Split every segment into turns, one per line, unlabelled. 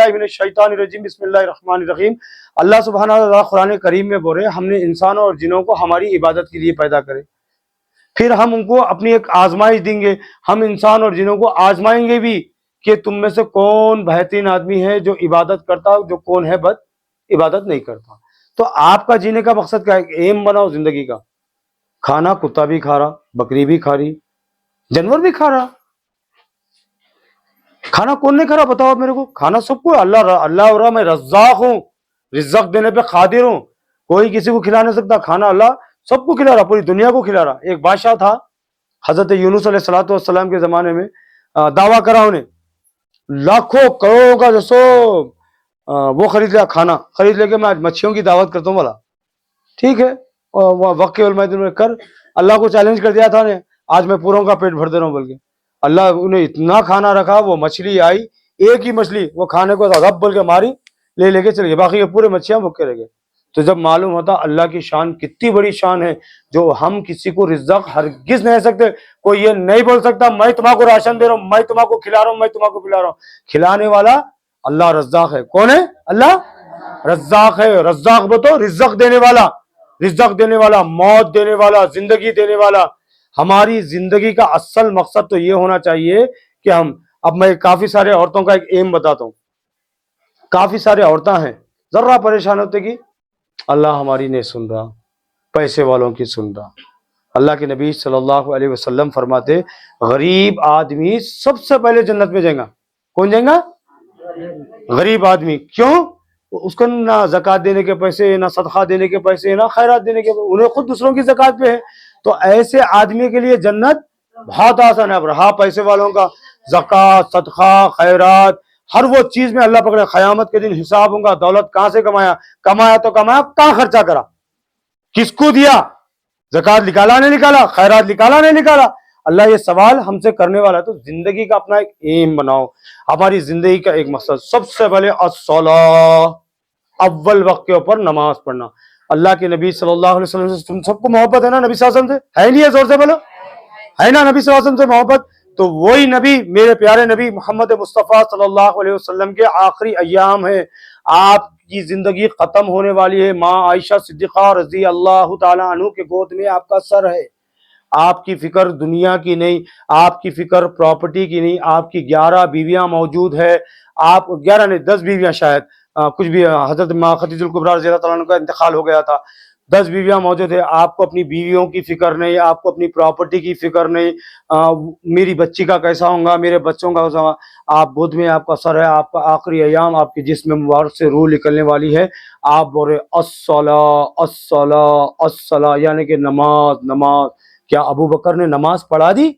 من الشیطان الرجیم بسم اللہ الرحمن الرحیم۔ اللہ سبحانہ وتعالیٰ قرآن کریم میں بول رہے ہم نے انسانوں اور جنوں کو ہماری عبادت کے لیے پیدا کرے، پھر ہم ان کو اپنی ایک آزمائش دیں گے، ہم انسان اور جنوں کو آزمائیں گے بھی کہ تم میں سے کون بہترین آدمی ہے جو عبادت کرتا، جو کون ہے بد عبادت نہیں کرتا۔ تو آپ کا جینے کا مقصد کیا ہے؟ ایم بناؤ زندگی کا۔ کھانا کتا بھی کھا رہا، بکری بھی کھا رہی، جانور بھی کھا رہا، کھانا کون نہیں کھا رہا بتاؤ میرے کو؟ کھانا سب کو اللہ ہو رہا، میں رزاق ہوں، رزق دینے پہ قادر ہوں، کوئی کسی کو کھلا نہیں سکتا۔ کھانا اللہ سب کو کھلا رہا، پوری دنیا کو کھلا رہا۔ ایک بادشاہ تھا حضرت یونس علیہ السلام کے زمانے میں، دعویٰ کرا انہیں لاکھوں کروڑوں کا جو وہ خرید لیا، کھانا خرید لے کے میں آج مچھیوں کی دعوت کرتا ہوں، بولا ٹھیک ہے، اور وقت میں کر اللہ کو چیلنج کر دیا تھا نے، آج میں پوروں کا پیٹ بھر دے رہا ہوں بول کے۔ اللہ انہیں اتنا کھانا رکھا، وہ مچھلی آئی ایک ہی مچھلی، وہ کھانے کو رب بول کے ماری، لے کے چل گئے، باقی کے پورے مچھلیاں بھوکے رہ گئے۔ تو جب معلوم ہوتا اللہ کی شان کتنی بڑی شان ہے، جو ہم کسی کو رزق ہرگز نہیں سکتے۔ کوئی یہ نہیں بول سکتا میں تمہاں کو راشن دے رہا ہوں، میں تمہاں کو کھلا رہا ہوں، میں تمہاں کو پلا رہا ہوں۔ کھلانے والا اللہ رزاق ہے۔ کون ہے؟ اللہ رزاق ہے۔ رزاق بتو رزق دینے والا، رزق دینے والا، موت دینے والا، زندگی دینے والا۔ ہماری زندگی کا اصل مقصد تو یہ ہونا چاہیے کہ اب میں کافی سارے عورتوں کا ایک ایم بتاتا ہوں۔ کافی سارے عورتیں ہیں ذرا پریشان ہوتے کہ اللہ ہماری نہیں سن رہا، پیسے والوں کی سن رہا۔ اللہ کے نبی صلی اللہ علیہ وسلم فرماتے غریب آدمی سب سے پہلے جنت میں جائے گا۔ کون جائے گا؟ غریب آدمی۔ کیوں؟ اس کو نہ زکوٰۃ دینے کے پیسے، نہ صدقہ دینے کے پیسے، نہ خیرات دینے کے پیسے، انہیں خود دوسروں کی زکوٰۃ پہ ہے۔ تو ایسے آدمی کے لیے جنت بہت آسان ہے۔ اب رہا پیسے والوں کا، زکوٰۃ، صدقہ، خیرات، ہر وہ چیز میں اللہ پکڑے، قیامت کے دن حساب ہوں گا۔ دولت کہاں سے کمایا تو کمایا، کہاں خرچہ کرا، کس کو دیا، زکوٰۃ نکالا نہیں نکالا، خیرات نکالا نہیں نکالا، اللہ یہ سوال ہم سے کرنے والا ہے۔ تو زندگی کا اپنا ایک ایم بناؤ۔ ہماری زندگی کا ایک مقصد سب سے پہلے الصلاۃ، اول وقت کے اوپر نماز پڑھنا۔ اللہ کے نبی صلی اللہ علیہ وسلم سے تم سب کو محبت ہے نا؟ نبی صلی اللہ علیہ وسلم سے ہے نہیں ہے؟ زور سے بولو، ہے نا نبی صلی اللہ علیہ وسلم سے محبت؟ تو وہی نبی، میرے پیارے نبی محمد مصطفیٰ صلی اللہ علیہ وسلم کے آخری ایام ہے، آپ کی زندگی ختم ہونے والی ہے۔ ماں عائشہ صدیقہ رضی اللہ تعالی عنہ کے گود میں آپ کا سر ہے۔ آپ کی فکر دنیا کی نہیں، آپ کی فکر پراپرٹی کی نہیں، آپ کی 11 بیویاں موجود ہے، آپ 11 نہیں 10 بیویاں شاید، کچھ بھی، حضرت ماں خدیجہ الکبریٰ رضی اللہ تعالیٰ عنہ کا انتقال ہو گیا تھا، 10 بیویاں موجود ہے۔ آپ کو اپنی بیویوں کی فکر نہیں، آپ کو اپنی پراپرٹی کی فکر نہیں، میری بچی کا کیسا ہوگا، میرے بچوں کا کیسا ہوگا۔ آپ بدھ میں آپ کا سر ہے، آپ کا آخری ایام، آپ کے جسم مبارک سے روح نکلنے والی ہے۔ آپ بول رہے الصلاۃ الصلاۃ الصلاۃ، یعنی کہ نماز نماز۔ کیا ابو بکر نے نماز پڑھا دی؟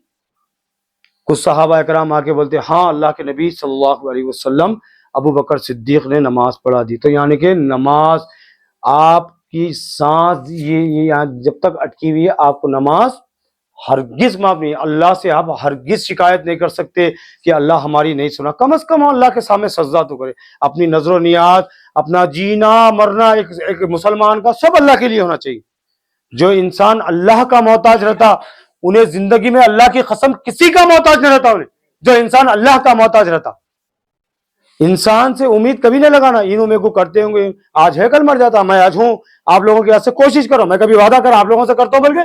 کچھ صحابہ اکرام آ کے بولتے ہاں اللہ کے نبی صلی اللہ علیہ وسلم، ابو بکر صدیق نے نماز پڑھا دی۔ تو یعنی کہ نماز، آپ کی سانس یہ جب تک اٹکی ہوئی ہے، آپ کو نماز ہرگز معاف نہیں۔ اللہ سے آپ ہرگز شکایت نہیں کر سکتے کہ اللہ ہماری نہیں سنا۔ کم از کم اللہ کے سامنے سجدہ تو کرے۔ اپنی نظر و نیات، اپنا جینا مرنا ایک مسلمان کا سب اللہ کے لیے ہونا چاہیے۔ جو انسان اللہ کا محتاج رہتا، انہیں زندگی میں اللہ کی قسم کسی کا محتاج نہیں رہتا۔ انہیں جو انسان اللہ کا محتاج رہتا، انسان سے امید کبھی نہیں لگانا انہوں میرے کو کرتے ہوں گے، آج ہے کل مر جاتا، میں آج ہوں، آپ لوگوں کے ہاتھ سے کوشش کرو، میں کبھی وعدہ کرا آپ لوگوں سے کرتا ہوں بلکہ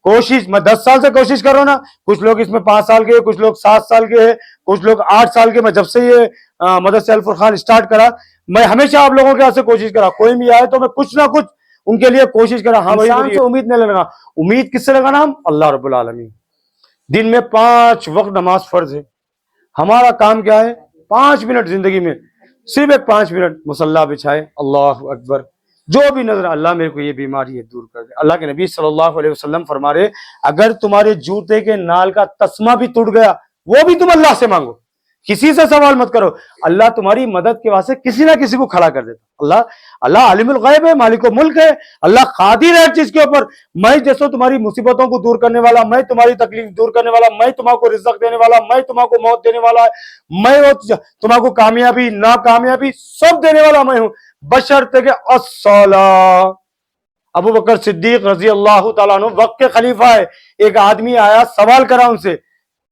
کوشش، میں 10 سال سے کوشش کر رہا ہوں نا، کچھ لوگ اس میں 5 سال کے، کچھ لوگ 7 سال کے ہیں، کچھ لوگ 8 سال کے۔ میں جب سے یہ مدرسہ الفرقان اسٹارٹ کرا، میں ہمیشہ آپ لوگوں کے ہاتھ سے کوشش کرا، کوئی بھی آئے تو میں کچھ نہ کچھ ان کے لیے کوشش کرا۔ ہاں بھائی، انسان سے امید نہیں لگانا۔ امید کس سے لگانا؟ ہم اللہ رب العالمین۔ دن میں 5 وقت نماز فرض ہے۔ ہمارا کام کیا ہے؟ 5 منٹ زندگی میں، صرف ایک 5 منٹ مصلی بچھائے، اللہ اکبر، جو بھی نظر اللہ میرے کو یہ بیماری ہے دور کر دے۔ اللہ کے نبی صلی اللہ علیہ وسلم فرما رہے اگر تمہارے جوتے کے نال کا تسمہ بھی ٹوٹ گیا، وہ بھی تم اللہ سے مانگو، کسی سے سوال مت کرو، اللہ تمہاری مدد کے واسطے کسی نہ کسی کو کھڑا کر دیتا۔ اللہ عالم الغیب ہے، مالک الملک ہے، اللہ قادر ہے ہر چیز کے اوپر۔ میں جیسو تمہاری مصیبتوں کو دور کرنے والا، میں تمہاری تکلیف دور کرنے والا، میں تمہاں کو رزق دینے والا، میں تمہاں کو موت دینے والا، میں تمہاں کو کامیابی ناکامیابی سب دینے والا میں ہوں، بشرطے کہ الصلاۃ۔ ابو بکر صدیق رضی اللہ تعالیٰ عنہ وقت کے خلیفہ ہے۔ ایک آدمی آیا، سوال کرا ان سے،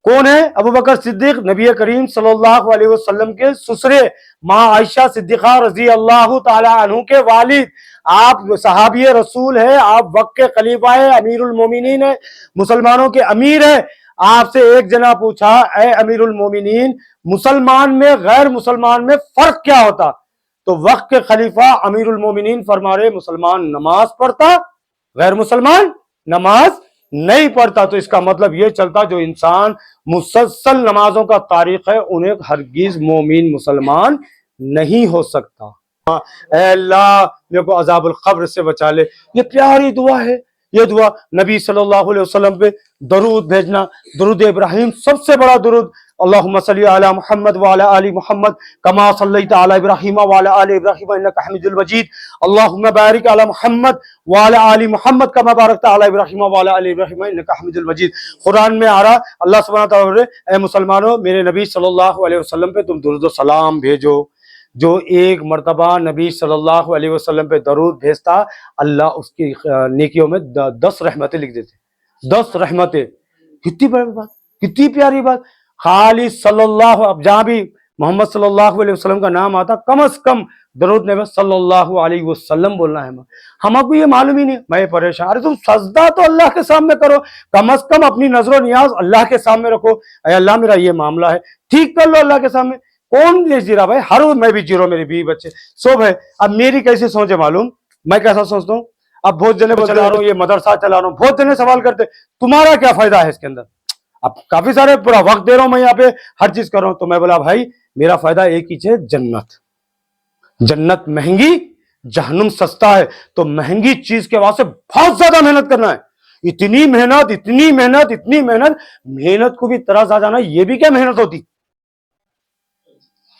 کون ہے؟ ابو بکر صدیق، نبی کریم صلی اللہ علیہ وسلم کے سسرے ماں عائشہ صدیقہ رضی اللہ تعالی عنہ کے والد، آپ صحابی رسول ہے، آپ وقت کے خلیفہ ہے، امیر المومنین ہے، مسلمانوں کے امیر ہے۔ آپ سے ایک جنا پوچھا، اے امیر المومنین، مسلمان میں غیر مسلمان میں فرق کیا ہوتا؟ تو وقت کے خلیفہ امیر المومنین فرما رہے مسلمان نماز پڑھتا، غیر مسلمان نماز نہیں پڑھتا۔ تو اس کا مطلب یہ چلتا جو انسان مسلسل نمازوں کا تاریخ ہے انہیں ہرگز مومن مسلمان نہیں ہو سکتا۔ اے اللہ میرے کو عذاب القبر سے بچا لے، یہ پیاری دعا ہے۔ یہ دعا نبی صلی اللہ علیہ وسلم پہ درود بھیجنا، درود ابراہیم سب سے بڑا درود، اللہم صلی علی محمد وعلی آل محمد کما صلیت علی ابراہیم وعلی آل ابراہیم انک حمید المجید، اللہم بارک علی محمد وعلی آل محمد کما بارکت علی ابراہیم وعلی آل ابراہیم انک حمید المجید۔ قرآن میں آ رہا اللہ سبحانہ تعالیٰ نے اے مسلمانوں میرے نبی صلی اللہ علیہ وسلم پہ تم درود و سلام بھیجو۔ جو ایک مرتبہ نبی صلی اللہ علیہ وسلم پہ درود بھیجتا اللہ اس کی نیکیوں میں 10 رحمتیں لکھ دیتے، 10 رحمتیں۔ کتنی بڑی بات، کتنی پیاری بات۔ خالی صلی اللہ، اب جہاں بھی محمد صلی اللہ علیہ وسلم کا نام آتا کم از کم درود نبی صلی اللہ علیہ وسلم بولنا ہے۔ ہم کو یہ معلوم ہی نہیں، میں پریشان، ارے تم سجدہ تو اللہ کے سامنے کرو، کم از کم اپنی نظر و نیاز اللہ کے سامنے رکھو، اے اللہ میرا یہ معاملہ ہے، ٹھیک کر لو اللہ کے سامنے۔ کون نہیں جی رہا بھائی، ہر روز میں بھی جی رہا ہوں، میری بیوی بچے سب ہے۔ اب میری کیسی سوچ ہے معلوم، میں کیسا سوچتا ہوں، اب بہت جنے چلا رہا ہوں، یہ مدرسہ چلا رہا ہوں، بہت جنے سوال کرتے تمہارا کیا فائدہ ہے اس کے اندر؟ اب کافی سارے پورا وقت دے رہا ہوں میں یہاں پہ، ہر چیز کر رہا ہوں، تو میں بولا بھائی میرا فائدہ ایک ہی ہے، جنت۔ جنت مہنگی، جہنم سستا ہے، تو مہنگی چیز کے واسطے بہت زیادہ محنت کرنا ہے۔ اتنی محنت، اتنی محنت، اتنی محنت، محنت کو بھی طرز آ جانا، یہ بھی کیا محنت ہوتی؟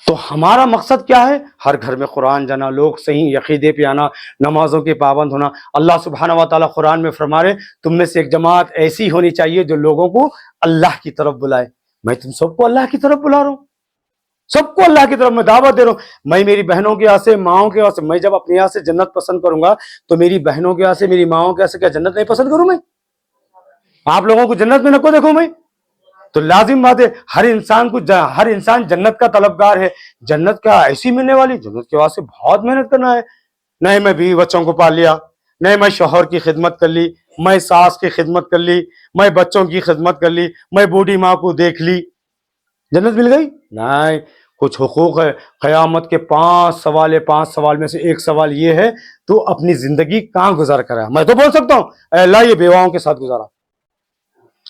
تو ہمارا مقصد کیا ہے؟ ہر گھر میں قرآن جانا، لوگ صحیح عقیدے پہ آنا، نمازوں کے پابند ہونا۔ اللہ سبحانہ و تعالیٰ قرآن میں فرما رہے تم میں سے ایک جماعت ایسی ہونی چاہیے جو لوگوں کو اللہ کی طرف بلائے۔ میں تم سب کو اللہ کی طرف بلا رہا ہوں، سب کو اللہ کی طرف میں دعوت دے رہا ہوں۔ میں میری بہنوں کے یہاں سے، ماؤں کے یہاں سے، میں جب اپنے یہاں سے جنت پسند کروں گا تو میری بہنوں کے یہاں سے، میری ماؤں کے یہاں سے کیا جنت نہیں پسند کروں میں؟ آپ لوگوں کو جنت میں نہ کو دیکھوں میں؟ تو لازم بات ہے ہر انسان کو، ہر انسان جنت کا طلبگار ہے۔ جنت کا ایسی ملنے والی، جنت کے واسطے بہت محنت کرنا ہے۔ نہیں میں بیوی بچوں کو پال لیا، نہیں میں شوہر کی خدمت کر لی، میں ساس کی خدمت کر لی، میں بچوں کی خدمت کر لی، میں بوڑھی ماں کو دیکھ لی، جنت مل گئی؟ نہیں، کچھ حقوق ہے۔ قیامت کے 5 سوال ہے، 5 سوال میں سے ایک سوال یہ ہے تو اپنی زندگی کہاں گزار کرا؟ میں تو بول سکتا ہوں اے اللہ یہ بیواؤں کے ساتھ گزارا،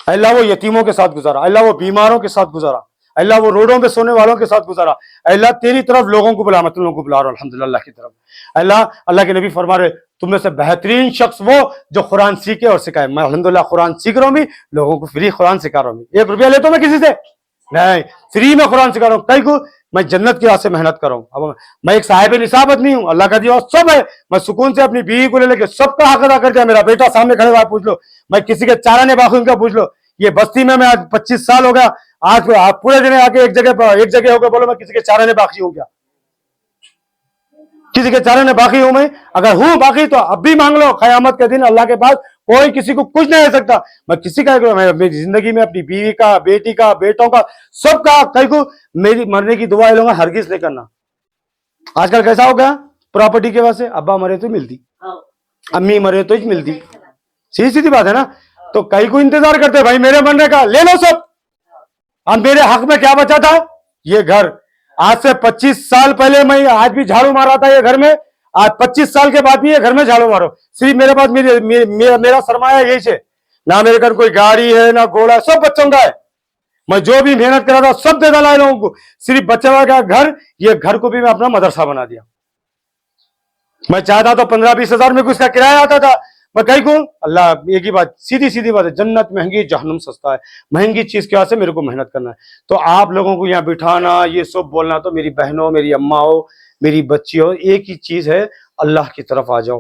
اے اللہ وہ یتیموں کے ساتھ گزارا، اے اللہ وہ بیماروں کے ساتھ گزارا، اے اللہ وہ روڈوں پہ سونے والوں کے ساتھ گزارا، اے اللہ تیری طرف لوگوں کو بلا، میں تم لوگوں کو بلا رہا ہوں الحمدللہ اللہ کی طرف۔ اے اللہ، اللہ کے نبی فرما رہے تم میں سے بہترین شخص وہ جو قرآن سیکھے اور سکھائے۔ میں الحمدللہ قرآن سیکھ رہا ہوں بھی، لوگوں کو فری قرآن سکھا رہا ہوں بھی۔ 1 روپیہ لیتا ہوں میں کسی سے نہیں، فری میں قرآن سکھا رہا ہوں۔ کئی کو میں جنت کی راہ سے محنت کر رہا ہوں۔ اب میں ایک صاحب نصاب آدمی ہوں، اللہ کا دیا سب ہے، میں سکون سے اپنی بیوی کو لے کے سب کا حق ادا کر دیا۔ میرا بیٹا سامنے کھڑے ہوا پوچھ لو، میں کسی کے چارہ باقی کا پوچھ لو، یہ بستی میں آج 25 سال ہو گیا، آج آپ پورے دن آ کے ایک جگہ ہو گیا بولو میں کسی کے چارہ باقی ہوں کیا؟ کسی کے چارہ باقی ہوں میں؟ اگر ہوں باقی تو اب بھی مانگ لو، قیامت کے دن اللہ کے پاس کوئی کسی کو کچھ نہیں دے سکتا۔ میں کسی کا، میں اپنی زندگی میں اپنی بیوی کا، بیٹی کا، بیٹوں کا، سب کا، کئی کو میری مرنے کی دعا لوں گا ہرگز نہیں کرنا۔ آج کل کیسا ہو گیا پراپرٹی کے واسطے، ابا مرے تو ملتی، امی مرے تو ہی ملتی، سیدھی بات ہے نا۔ تو کئی کو انتظار کرتے بھائی میرے مرنے کا، لے لو سب۔ اب میرے حق میں کیا بچا تھا؟ یہ گھر۔ آج سے 25 سال پہلے میں آج بھی جھاڑو مارا تھا یہ گھر میں، آج 25 سال کے بعد بھی یہ گھر میں جھاڑو مارو۔ صرف میرے پاس میرا سرمایہ یہی ہے، نہ میرے گھر کوئی گاڑی ہے نہ گھوڑا ہے، سب بچوں کا ہے۔ میں جو بھی محنت کرا تھا سب دے ڈالا لوگوں کو، صرف بچے کا گھر، یہ گھر کو بھی میں اپنا مدرسہ بنا دیا۔ میں چاہتا تو 15-20 ہزار میں کچھ کا کرایہ آتا تھا، میں کہیں کو اللہ ایک ہی بات، سیدھی بات ہے، جنت مہنگی جہنم سستا ہے۔ مہنگی چیز کے واسطے میرے کو محنت کرنا ہے۔ تو آپ لوگوں کو یہاں بٹھانا، یہ سب بولنا، تو میری بہنوں، میری اماں ہو، میری بچی ہو، ایک ہی چیز ہے، اللہ کی طرف آ جاؤ،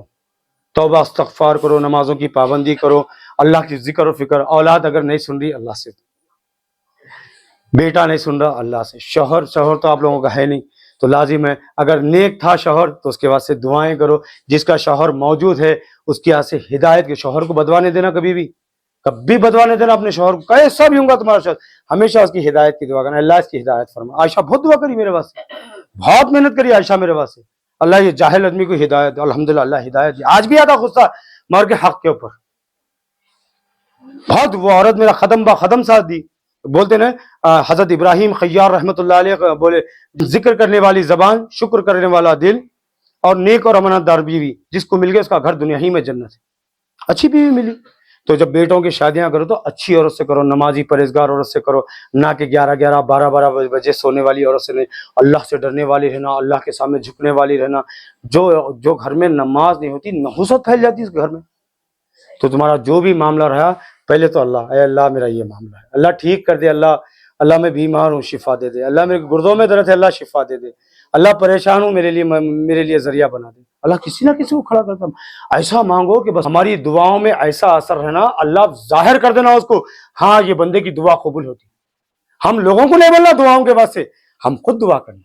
توبہ استغفار کرو، نمازوں کی پابندی کرو، اللہ کی ذکر و فکر۔ اولاد اگر نہیں سن رہی اللہ سے، بیٹا نہیں سن رہا اللہ سے، شوہر تو آپ لوگوں کا ہے نہیں تو لازم ہے اگر نیک تھا شوہر تو اس کے واسطے دعائیں کرو۔ جس کا شوہر موجود ہے اس کے واسطے ہدایت کے، شوہر کو بدوا نہیں دینا کبھی بھی، کبھی بدوا نہیں دینا اپنے شوہر کو، کیسا بھی ہوں گا تمہارا شوہر، ہمیشہ اس کی ہدایت کی دعا کرنا، اللہ اس کی ہدایت فرما۔ عائشہ بہت دعا کری میرے واسطے، بہت محنت کری عائشہ میرے واسطے، اللہ یہ جاہل آدمی کو ہدایت دے، الحمدللہ اللہ ہدایت دی۔ آج بھی آتا غصہ مر کے حق کے اوپر، بہت وہ عورت میرا قدم با قدم ساتھ دی۔ بولتے نا حضرت ابراہیم خیار رحمۃ اللہ علیہ بولے، ذکر کرنے والی زبان، شکر کرنے والا دل، اور نیک اور امانت دار بیوی جس کو مل گئی اس کا گھر دنیا ہی میں جنت ہے۔ اچھی بیوی ملی تو جب بیٹوں کی شادیاں کرو تو اچھی عورت سے کرو، نمازی پرہیزگار عورت سے کرو، نہ کہ 11 12 بجے سونے والی عورت سے نہیں، اللہ سے ڈرنے والی رہنا، اللہ کے سامنے جھکنے والی رہنا۔ جو گھر میں نماز نہیں ہوتی نحوست پھیل جاتی اس گھر میں۔ تو تمہارا جو بھی معاملہ رہا پہلے تو اللہ، اے اللہ میرا یہ معاملہ ہے، اللہ ٹھیک کر دے، اللہ میں بیمار ہوں شفا دے دے، اللہ میرے گردوں میں درد ہے اللہ شفا دے دے، اللہ پریشان ہوں میرے لیے ذریعہ بنا دے۔ اللہ کسی نہ کسی کو کھڑا کرتا، ایسا مانگو کہ بس ہماری دعاؤں میں ایسا اثر رہنا، اللہ ظاہر کر دینا اس کو، ہاں یہ بندے کی دعا قبول ہوتی۔ ہم لوگوں کو نہیں بولنا دعاؤں کے واسطے، ہم خود دعا کرنا،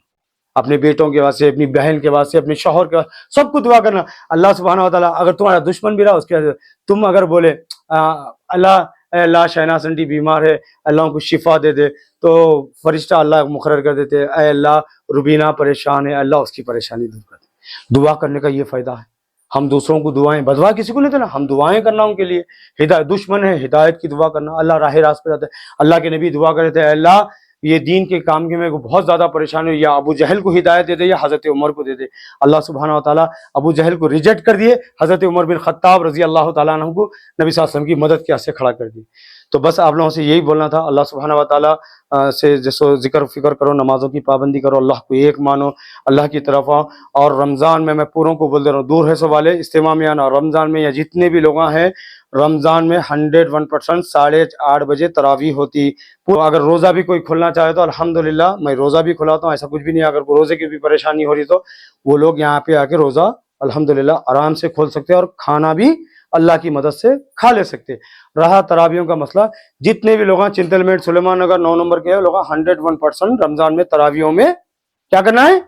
اپنے بیٹوں کے واسطے، اپنی بہن کے واسطے، اپنے شوہر کے واسطے، سب کو دعا کرنا۔ اللہ سبحانہ و تعالیٰ اگر تمہارا دشمن بھی رہا اس کے تم اگر بولے اے اللہ شہناز آنٹی بیمار ہے، اللہ کو شفا دے دے، تو فرشتہ اللہ مقرر کر دیتے، اے اللہ روبینہ پریشان ہے، اللہ اس کی پریشانی دور کر دے۔ دعا کرنے کا یہ فائدہ ہے، ہم دوسروں کو دعائیں، بدوا کسی کو نہیں دینا، ہم دعائیں کرنا ان کے لیے، ہدایت دشمن ہے ہدایت کی دعا کرنا، اللہ راہ راست پہ جاتا ہے۔ اللہ کے نبی دعا کرتے ہیں، اے اللہ یہ دین کے کام کے میں بہت زیادہ پریشان ہوں، یا ابو جہل کو ہدایت دے دے یا حضرت عمر کو دے دے۔ اللہ سبحانہ و تعالیٰ ابو جہل کو ریجیکٹ کر دیے، حضرت عمر بن خطاب رضی اللہ تعالیٰ عنہ کو نبی صلی اللہ علیہ وسلم کی مدد کے واسطے کھڑا کر دی۔ تو بس آپ لوگوں سے یہی بولنا تھا، اللہ سبحانہ و تعالیٰ سے جیسو ذکر فکر کرو، نمازوں کی پابندی کرو، اللہ کو ایک مانو، اللہ کی طرف آؤ۔ اور رمضان میں پوروں کو بول دے رہا ہوں، دور ہے سو والے اجتماع میں آنا، رمضان میں یا جتنے بھی لوگ ہیں رمضان میں 101% 8:30 بجے تراویح ہوتی۔ اگر روزہ بھی کوئی کھلنا چاہے تو الحمدللہ میں روزہ بھی کھلاتا ہوں، ایسا کچھ بھی نہیں، اگر روزے کی بھی پریشانی ہو رہی تو وہ لوگ یہاں پہ آ کے روزہ الحمدللہ آرام سے کھول سکتے ہیں، اور کھانا بھی اللہ کی مدد سے کھا لے سکتے۔ رہا تراویحوں کا مسئلہ، جتنے بھی لوگ ہیں چنتل میٹ سلیمان نگر 9 نمبر کے لوگ 101% رمضان میں تراویحوں میں کیا کرنا ہے؟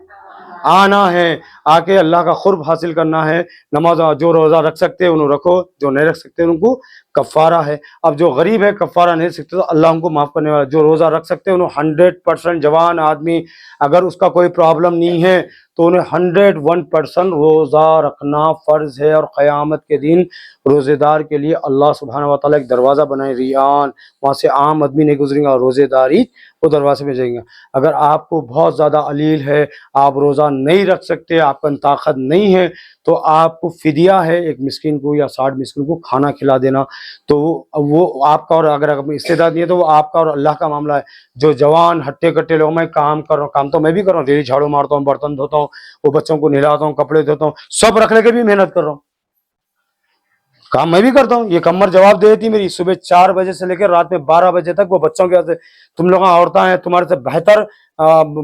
آنا ہے، آ کے اللہ کا قرب حاصل کرنا ہے۔ نماز جو روزہ رکھ سکتے انہوں رکھو، جو نہیں رکھ سکتے ان کو کفارہ ہے۔ اب جو غریب ہے کفارہ نہیں سکتے تو اللہ ان کو معاف کرنے والا، جو روزہ رکھ سکتے انہوں 100% جوان آدمی اگر اس کا کوئی پرابلم نہیں ہے تو انہیں 101% روزہ رکھنا فرض ہے۔ اور قیامت کے دن روزے دار کے لیے اللہ سبحانہ و تعالیٰ ایک دروازہ بنائے ریان، وہاں سے عام آدمی نہیں گزریں گا، روزے داری وہ دروازے میں جائیں گا۔ اگر آپ کو بہت زیادہ علیل ہے، آپ روزہ نہیں رکھ سکتے، آپ کا طاقت نہیں ہے، تو آپ کو فدیہ ہے، ایک مسکین کو یا 60 مسکین کو کھانا کھلا دینا، تو وہ آپ کا، اور اگر استعداد نہیں ہے تو وہ آپ کا اور اللہ کا معاملہ ہے۔ جو جوان ہٹے کٹے لوگ، میں کام کر رہا ہوں، کام تو میں بھی کر رہا ہوں، ڈیلی جھاڑو مارتا ہوں، برتن دھوتا ہوں، وہ بچوں کو نہلاتا ہوں، کپڑے دھوتا ہوں، سب رکھ لے کے بھی محنت کر رہا ہوں، کام میں بھی کرتا ہوں۔ یہ کمر جواب دے دیتی میری، صبح 4 بجے سے لے کے رات میں 12 بجے تک وہ بچوں کے واسطے۔ تم لوگ عورتیں ہیں، تمہارے سے بہتر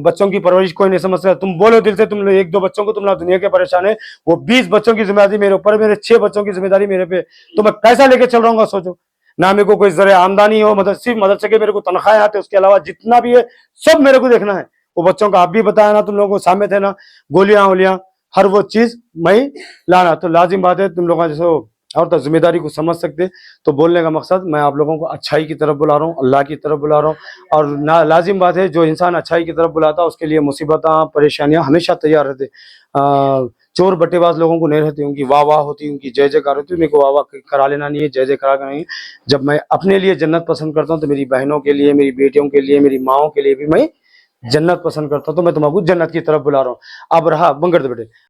بچوں کی پرورش کوئی نہیں سمجھ سکتا۔ تم بولو دل سے، تم 1-2 بچوں کو تم لوگ دنیا کے پریشان ہے، وہ 20 بچوں کی ذمہ داری میرے اوپر، میرے 6 بچوں کی ذمہ داری میرے پہ، تو میں کیسا لے کے چل رہا ہوں گا سوچو۔ نہ میرے کو کوئی ذریعہ آمدنی ہو، صرف مدد سے کہ میرے کو تنخواہیں آتے، اس کے علاوہ جتنا بھی ہے سب میرے کو دیکھنا ہے۔ وہ بچوں کا آپ بھی بتایا نا، تم لوگوں کو سامنے تھے نا، گولیاں وولیاں ہر وہ چیز میں لانا، تو لازم بات ہے تم لوگوں جیسے اور تو ذمہ داری کو سمجھ سکتے۔ تو بولنے کا مقصد میں آپ لوگوں کو اچھائی کی طرف بلا رہا ہوں، اللہ کی طرف بلا رہا ہوں، اور لازم بات ہے جو انسان اچھائی کی طرف بلاتا اس کے لیے مصیبتیں پریشانیاں ہمیشہ تیار رہتے۔ چور بٹے باز لوگوں کو نہیں رہتی، ان کی واہ واہ ہوتی، ان کی جے جے کار ہوتی، میرے کو واہ واہ کرا لینا نہیں ہے، جے جے کرا نہیں ہے۔ جب میں اپنے لیے جنت پسند کرتا ہوں تو میری بہنوں کے لیے، میری بیٹیوں کے لیے، میری ماؤں کے لیے بھی میں جنت پسند کرتا ہوں، تو میں تمہیں جنت کی طرف بلا رہا ہوں۔ اب رہا بنگڑ بیٹے